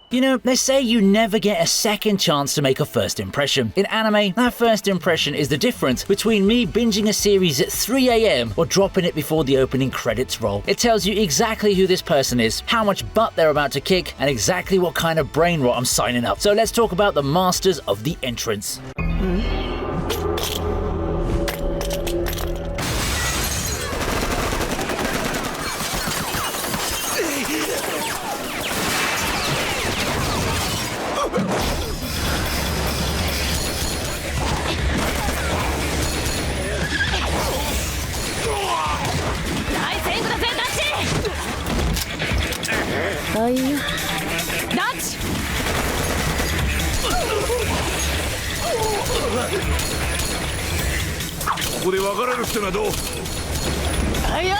You know, they say you never get a second chance to make a first impression. In anime, that first impression is the difference between me binging a series at 3 AM or dropping it before the opening credits roll. It tells you exactly who this person is, how much butt they're about to kick, and exactly what kind of brain rot I'm signing up. So let's talk about the masters of the entrance. はいよ。ダッチ。ここで別れるってのはどう？はいよ。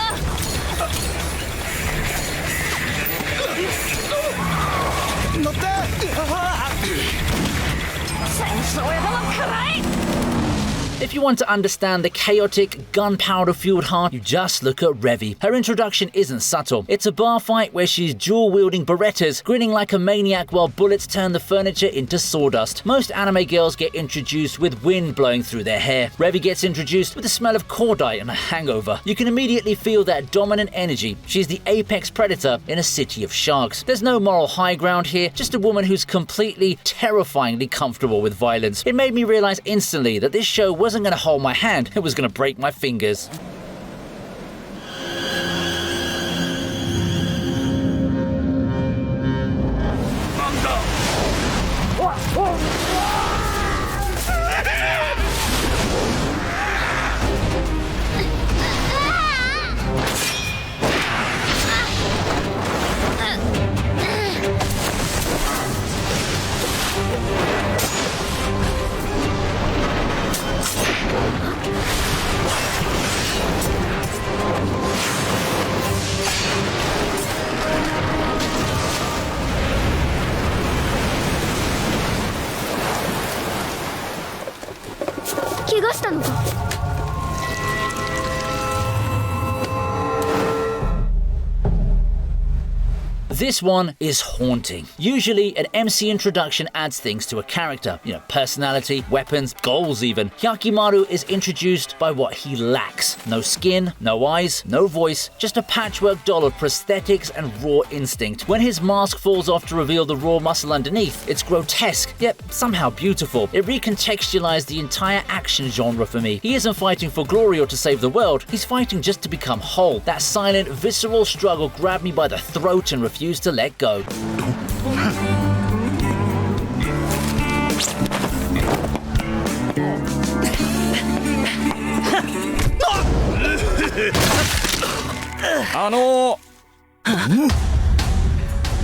乗って。戦争やだもんくらい。 If you want to understand the chaotic, gunpowder-fueled heart, you just look at Revi. Her introduction isn't subtle. It's a bar fight where she's dual-wielding Berettas, grinning like a maniac while bullets turn the furniture into sawdust. Most anime girls get introduced with wind blowing through their hair. Revi gets introduced with the smell of cordite and a hangover. You can immediately feel that dominant energy. She's the apex predator in a city of sharks. There's no moral high ground here, just a woman who's completely, terrifyingly comfortable with violence. It made me realize instantly that this show wasn't going to hold my hand, it was going to break my fingers. This one is haunting. Usually, an MC introduction adds things to a character. You know, personality, weapons, goals even. Hyakimaru is introduced by what he lacks. No skin, no eyes, no voice, just a patchwork doll of prosthetics and raw instinct. When his mask falls off to reveal the raw muscle underneath, it's grotesque, yet somehow beautiful. It recontextualized the entire action genre for me. He isn't fighting for glory or to save the world, he's fighting just to become whole. That silent, visceral struggle grabbed me by the throat and refused to let go.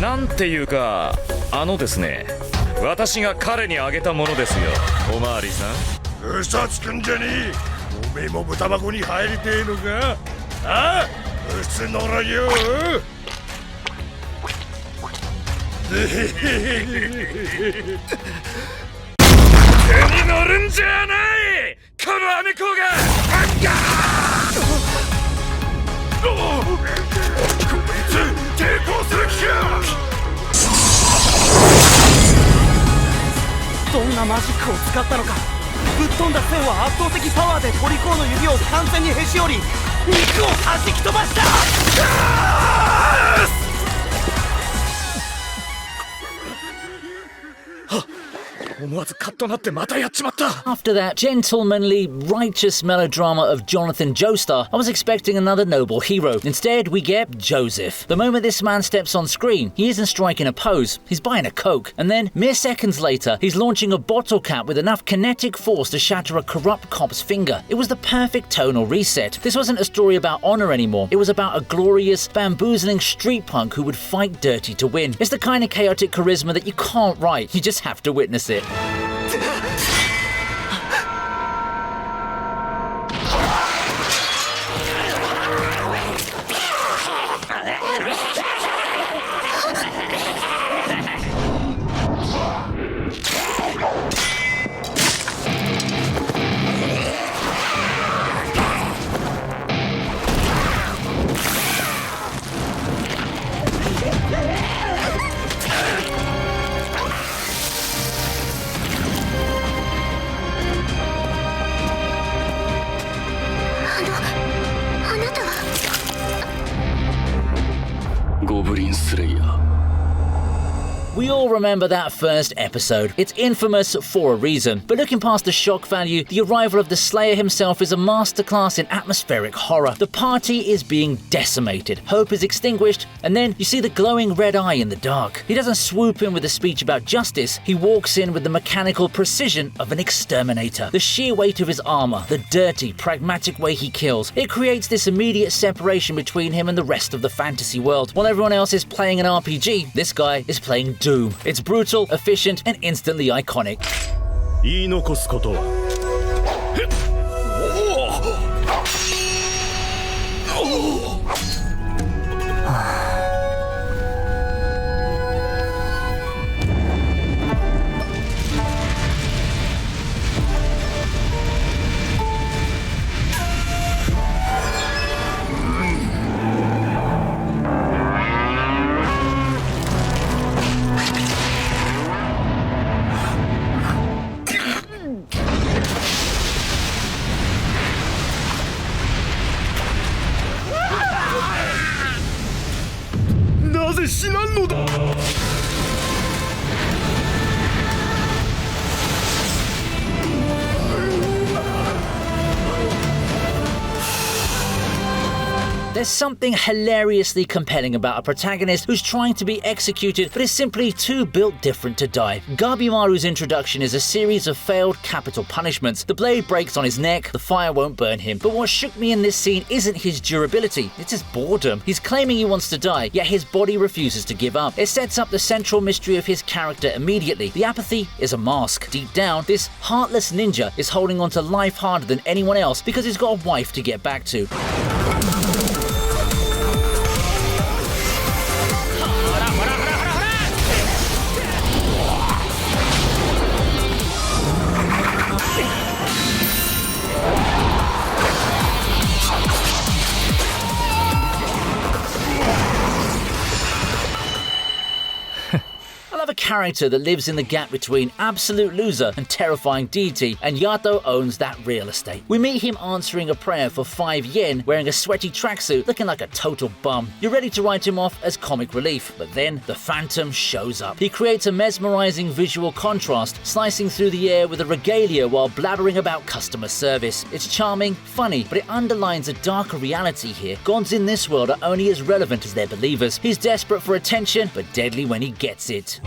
なんていうか、ですね、私が彼にあげたものですよ、おまわりさん。嘘つくんじゃねえ。おめえも豚箱に入りてえのか。ああ、嘘のろよ。手に乗るんじゃない、このアメコが。こいつ抵抗する気か。どんなマジックを使ったのか。ぶっ飛んだ線は圧倒的パワーでポリコーの指を完全にへし折り、肉を弾き飛ばした。After that gentlemanly, righteous melodrama of Jonathan Joestar, I was expecting another noble hero. Instead, we get Joseph. The moment this man steps on screen, he isn't striking a pose, he's buying a Coke. And then, mere seconds later, he's launching a bottle cap with enough kinetic force to shatter a corrupt cop's finger. It was the perfect tonal reset. This wasn't a story about honor anymore. It was about a glorious, bamboozling street punk who would fight dirty to win. It's the kind of chaotic charisma that you can't write, you just have to witness it. こ We all remember that first episode. It's infamous for a reason. But looking past the shock value, the arrival of the Slayer himself is a masterclass in atmospheric horror. The party is being decimated. Hope is extinguished, and then you see the glowing red eye in the dark. He doesn't swoop in with a speech about justice. He walks in with the mechanical precision of an exterminator. The sheer weight of his armor, the dirty, pragmatic way he kills, it creates this immediate separation between him and the rest of the fantasy world. While everyone else is playing an RPG, this guy is playing Doom. It's brutal, efficient, and instantly iconic. 言い残すことは なぜ死なんのだ There's something hilariously compelling about a protagonist who's trying to be executed but is simply too built different to die. Gabimaru's introduction is a series of failed capital punishments. The blade breaks on his neck, the fire won't burn him. But what shook me in this scene isn't his durability, it's his boredom. He's claiming he wants to die, yet his body refuses to give up. It sets up the central mystery of his character immediately. The apathy is a mask. Deep down, this heartless ninja is holding on to life harder than anyone else because he's got a wife to get back to. A character that lives in the gap between absolute loser and terrifying deity, and Yato owns that real estate. We meet him answering a prayer for 5 yen, wearing a sweaty tracksuit, looking like a total bum. You're ready to write him off as comic relief, but then the Phantom shows up. He creates a mesmerizing visual contrast, slicing through the air with a regalia while blabbering about customer service. It's charming, funny, but it underlines a darker reality here. Gods in this world are only as relevant as their believers. He's desperate for attention, but deadly when he gets it.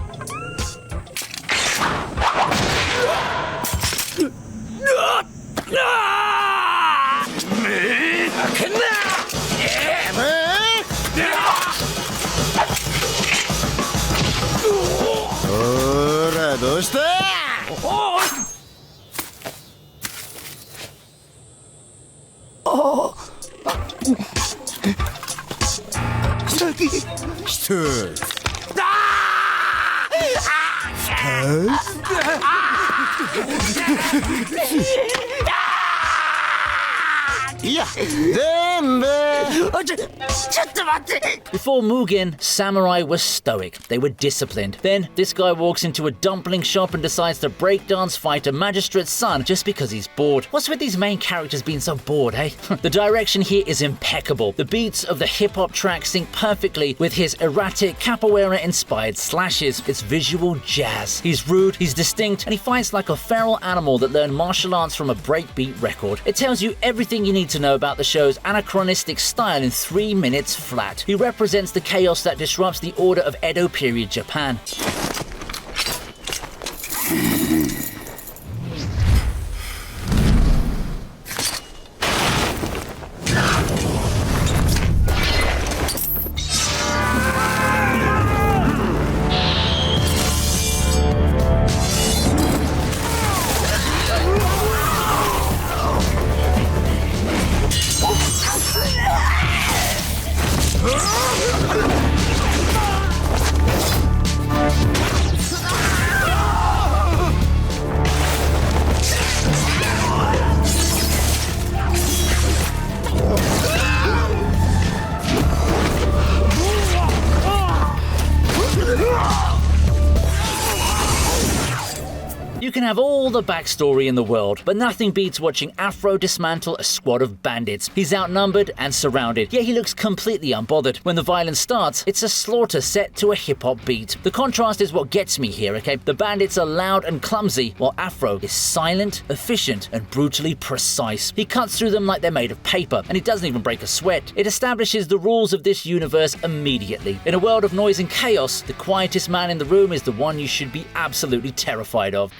Before Mugen, samurai were stoic. They were disciplined. Then, this guy walks into a dumpling shop and decides to breakdance fight a magistrate's son just because he's bored. What's with these main characters being so bored, eh? The direction here is impeccable. The beats of the hip-hop track sync perfectly with his erratic, capoeira-inspired slashes. It's visual jazz. He's rude, he's distinct, and he fights like a feral animal that learned martial arts from a breakbeat record. It tells you everything you need to know about the show's anachronistic style in 3 minutes flat. He represents the chaos that disrupts the order of Edo period Japan. have all the backstory in the world, but nothing beats watching Afro dismantle a squad of bandits. He's outnumbered and surrounded, yet he looks completely unbothered. When the violence starts, it's a slaughter set to a hip-hop beat. The contrast is what gets me here, okay? The bandits are loud and clumsy, while Afro is silent, efficient, and brutally precise. He cuts through them like they're made of paper, and he doesn't even break a sweat. It establishes the rules of this universe immediately. In a world of noise and chaos, the quietest man in the room is the one you should be absolutely terrified of.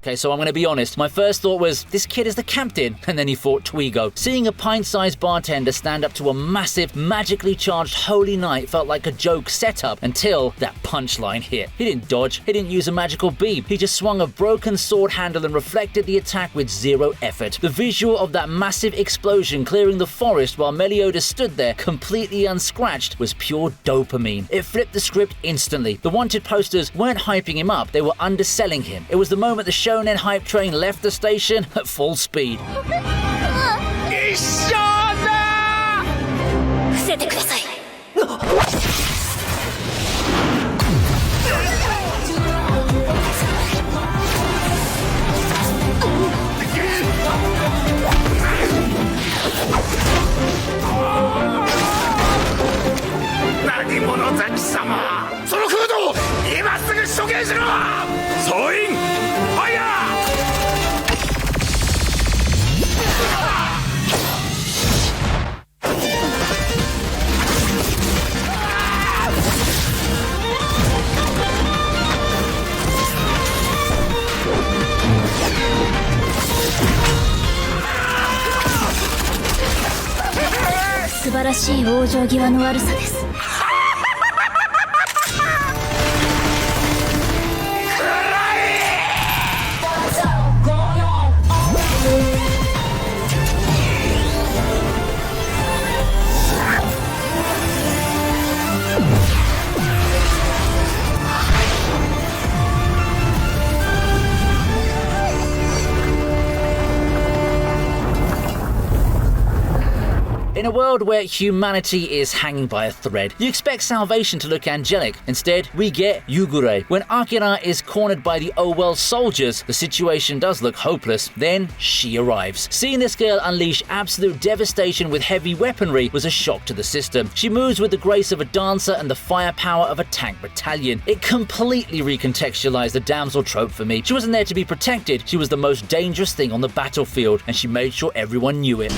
Okay, so I'm going to be honest. My first thought was, this kid is the captain, and then he fought Twigo. Seeing a pint-sized bartender stand up to a massive, magically charged holy knight felt like a joke setup until that punchline hit. He didn't dodge, he didn't use a magical beam, he just swung a broken sword handle and reflected the attack with zero effort. The visual of that massive explosion clearing the forest while Meliodas stood there completely unscratched was pure dopamine. It flipped the script instantly. The wanted posters weren't hyping him up, they were underselling him. It was the moment the shonen hype train left the station at full speed. 伏せてください。何者ザキ様、そのフードを今すぐ処刑しろ。総員ファイヤー。素晴らしい往生際の悪さです。In a world where humanity is hanging by a thread, you expect salvation to look angelic. Instead, we get Yugure. When Akira is cornered by the Oh Well soldiers, the situation does look hopeless. Then she arrives. Seeing this girl unleash absolute devastation with heavy weaponry was a shock to the system. She moves with the grace of a dancer and the firepower of a tank battalion. It completely recontextualized the damsel trope for me. She wasn't there to be protected, she was the most dangerous thing on the battlefield, and she made sure everyone knew it.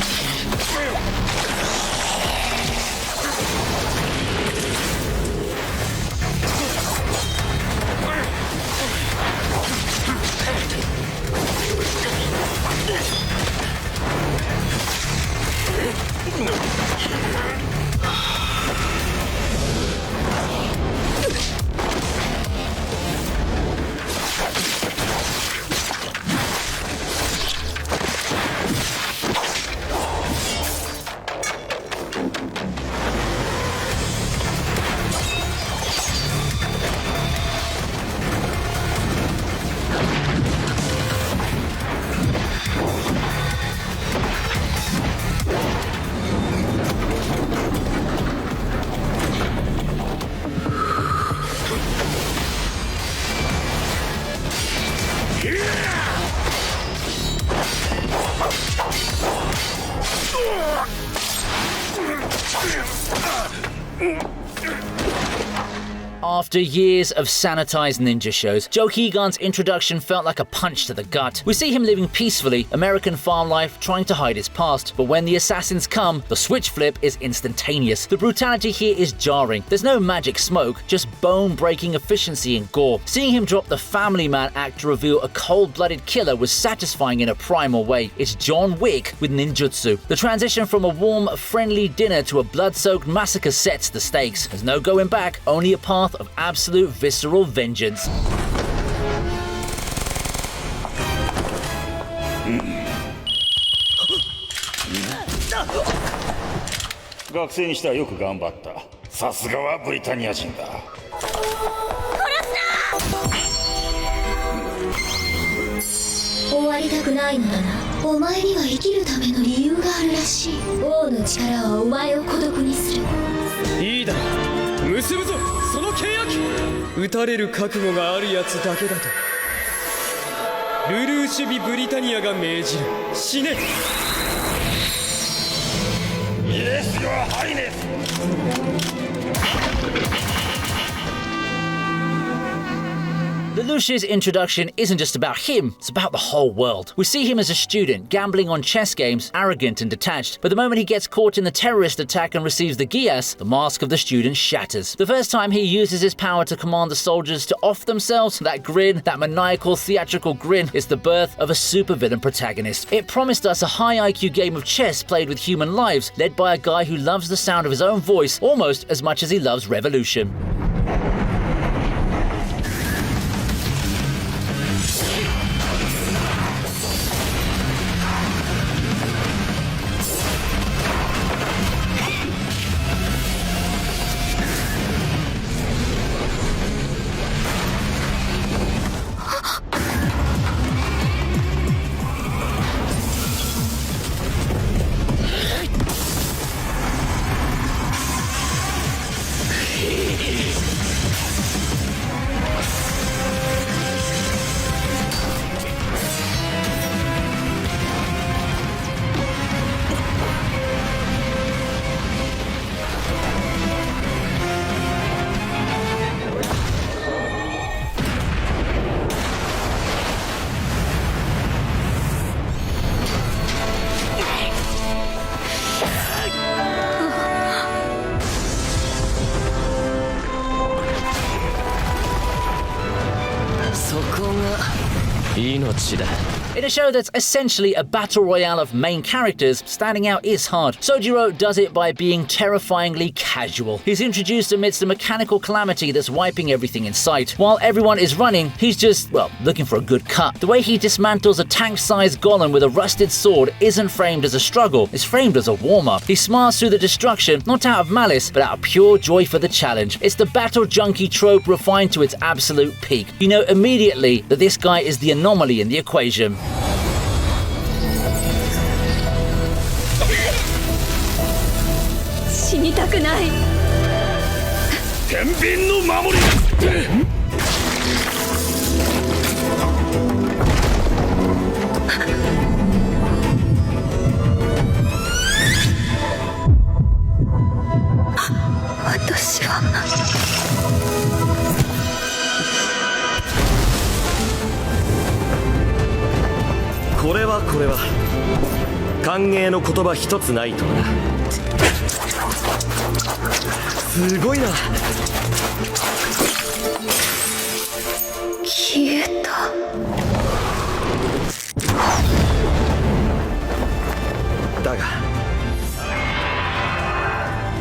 After years of sanitized ninja shows, Joe Keegan's introduction felt like a punch to the gut. We see him living peacefully, American farm life, trying to hide his past. But when the assassins come, the switch flip is instantaneous. The brutality here is jarring. There's no magic smoke, just bone-breaking efficiency and gore. Seeing him drop the Family Man act to reveal a cold-blooded killer was satisfying in a primal way. It's John Wick with ninjutsu. The transition from a warm, friendly dinner to a blood-soaked massacre sets the stakes. There's no going back, only a path of absolute visceral vengeance. 学生にしてはよく頑張った。さすがはブリタニア人だ。終わりたくないのだな。お前には生きるための理由があるらしい。王の力はお前を孤独にする。いいだろう。結ぶぞその契約。撃たれる覚悟があるやつだけだと。ルルーシュビ・ブリタニアが命じる。死ね。Yes, Your Highness! Lelouch's introduction isn't just about him, it's about the whole world. We see him as a student, gambling on chess games, arrogant and detached, but the moment he gets caught in the terrorist attack and receives the Gias, the mask of the student shatters. The first time he uses his power to command the soldiers to off themselves, that grin, that maniacal theatrical grin, is the birth of a supervillain protagonist. It promised us a high IQ game of chess played with human lives, led by a guy who loves the sound of his own voice almost as much as he loves revolution. In a show that's essentially a battle royale of main characters, standing out is hard. Sojiro does it by being terrifyingly casual. He's introduced amidst a mechanical calamity that's wiping everything in sight. While everyone is running, he's just, well, looking for a good cut. The way he dismantles a tank-sized golem with a rusted sword isn't framed as a struggle, it's framed as a warm-up. He smiles through the destruction, not out of malice, but out of pure joy for the challenge. It's the battle junkie trope refined to its absolute peak. You know immediately that this guy is the anomaly in the equation. 死にたくない。天秤の守り。私は。これは歓迎の言葉一つないとな。すごいな。消えた。だが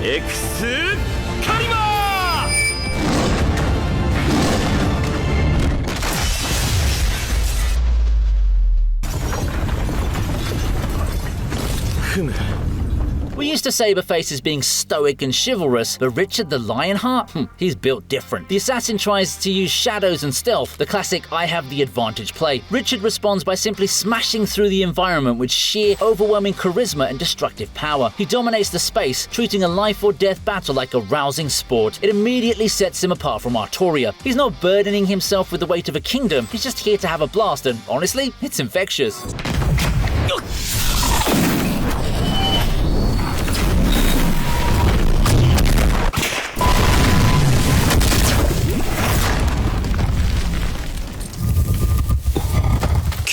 エクスカリバー。We used to Saberface as being stoic and chivalrous, but Richard the Lionheart? He's built different. The assassin tries to use shadows and stealth, the classic I have the advantage play. Richard responds by simply smashing through the environment with sheer, overwhelming charisma and destructive power. He dominates the space, treating a life or death battle like a rousing sport. It immediately sets him apart from Artoria. He's not burdening himself with the weight of a kingdom, he's just here to have a blast, and honestly, it's infectious.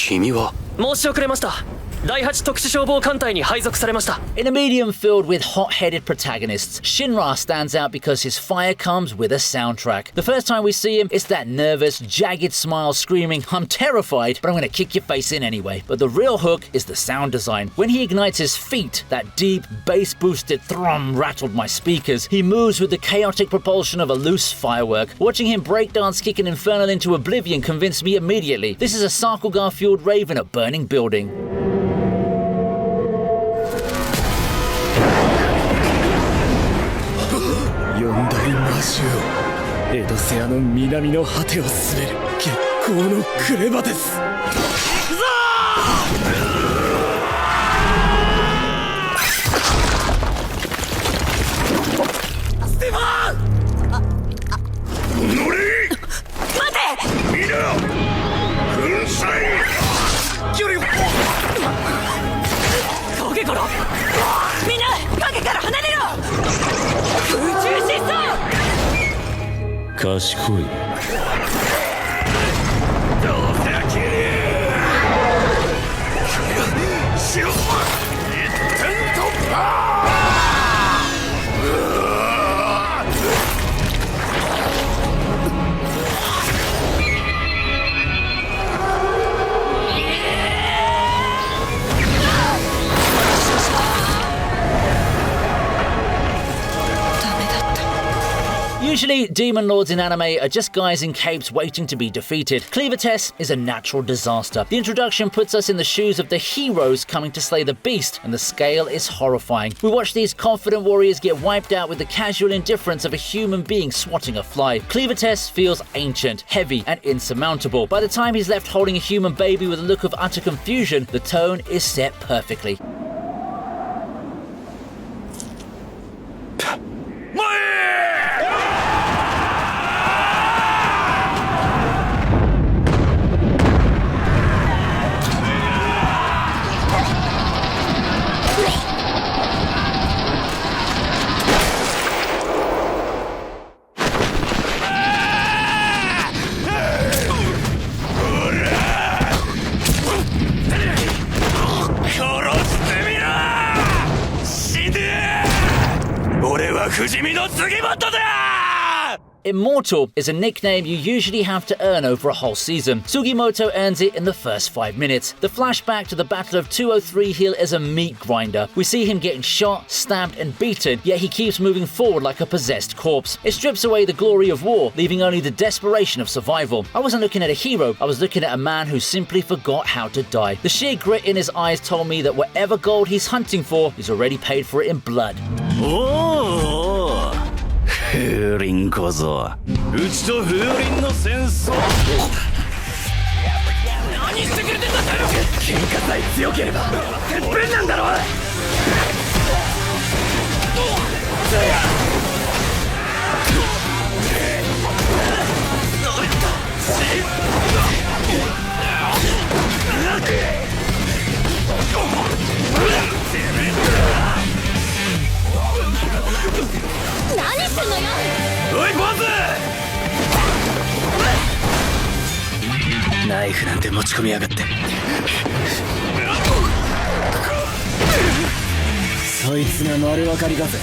君は。申し遅れました。第8特殊消防艦隊に配属されました。 In a medium filled with hot-headed protagonists, Shinra stands out because his fire comes with a soundtrack. The first time we see him, it's that nervous, jagged smile screaming, "I'm terrified, but I'm gonna kick your face in anyway." But the real hook is the sound design. When he ignites his feet, that deep, bass-boosted thrum rattled my speakers. He moves with the chaotic propulsion of a loose firework. Watching him breakdance kick an infernal into oblivion convinced me immediately. This is a Sakuga-fueled rave in a burning building. 四大魔獣、エドセアの南の果てを滑る月光のクレバです。行くぞー！ステファン！乗れ！待て！みんな粉砕！距離を影からみんな影から離れろ！宇宙疾走！賢い。どうせ飽きる！しろ！一点突破！Usually, demon lords in anime are just guys in capes waiting to be defeated. Cleaver Test is a natural disaster. The introduction puts us in the shoes of the heroes coming to slay the beast, and the scale is horrifying. We watch these confident warriors get wiped out with the casual indifference of a human being swatting a fly. Cleaver Test feels ancient, heavy, and insurmountable. By the time he's left holding a human baby with a look of utter confusion, the tone is set perfectly. Immortal is a nickname you usually have to earn over a whole season. Sugimoto earns it in the first 5 minutes. The flashback to the Battle of 203 Hill is a meat grinder. We see him getting shot, stabbed and beaten, yet he keeps moving forward like a possessed corpse. It strips away the glory of war, leaving only the desperation of survival. I wasn't looking at a hero, I was looking at a man who simply forgot how to die. The sheer grit in his eyes told me that whatever gold he's hunting for, he's already paid for it in blood. 風林小僧、うちと風林の戦争。何してくれてんだって喧嘩さえ強ければてっぺんなんだろ。何してんのよ。おいボス！ナイフなんて持ち込みやがって。そいつが丸分かりだぜ。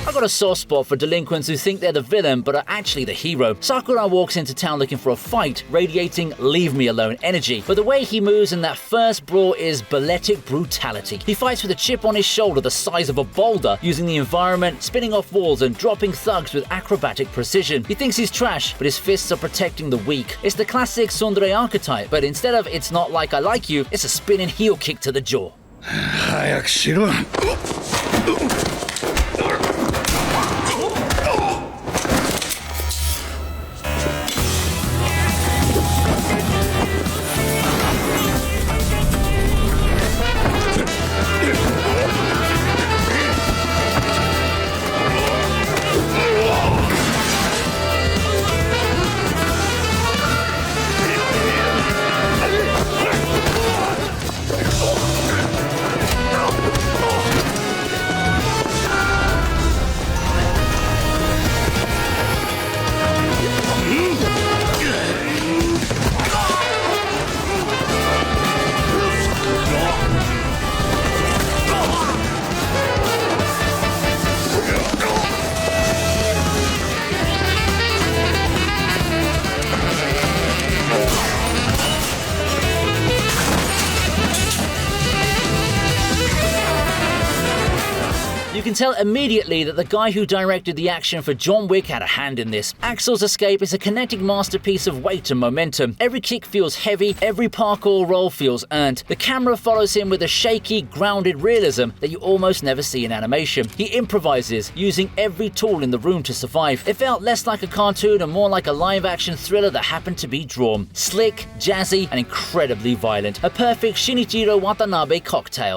I got a soft spot for delinquents who think they're the villain but are actually the hero. Sakura walks into town looking for a fight, radiating leave me alone energy. But the way he moves in that first brawl is balletic brutality. He fights with a chip on his shoulder the size of a boulder, using the environment, spinning off walls and dropping thugs with acrobatic precision. He thinks he's trash, but his fists are protecting the weak. It's the classic tsundere archetype, but instead of "it's not like I like you," it's a spinning heel kick to the jaw. 早くしろ。can tell immediately that the guy who directed the action for John Wick had a hand in this. Axel's escape is a kinetic masterpiece of weight and momentum. Every kick feels heavy, every parkour roll feels earned. The camera follows him with a shaky, grounded realism that you almost never see in animation. He improvises, using every tool in the room to survive. It felt less like a cartoon and more like a live-action thriller that happened to be drawn. Slick, jazzy, and incredibly violent. A perfect Shinichiro Watanabe cocktail.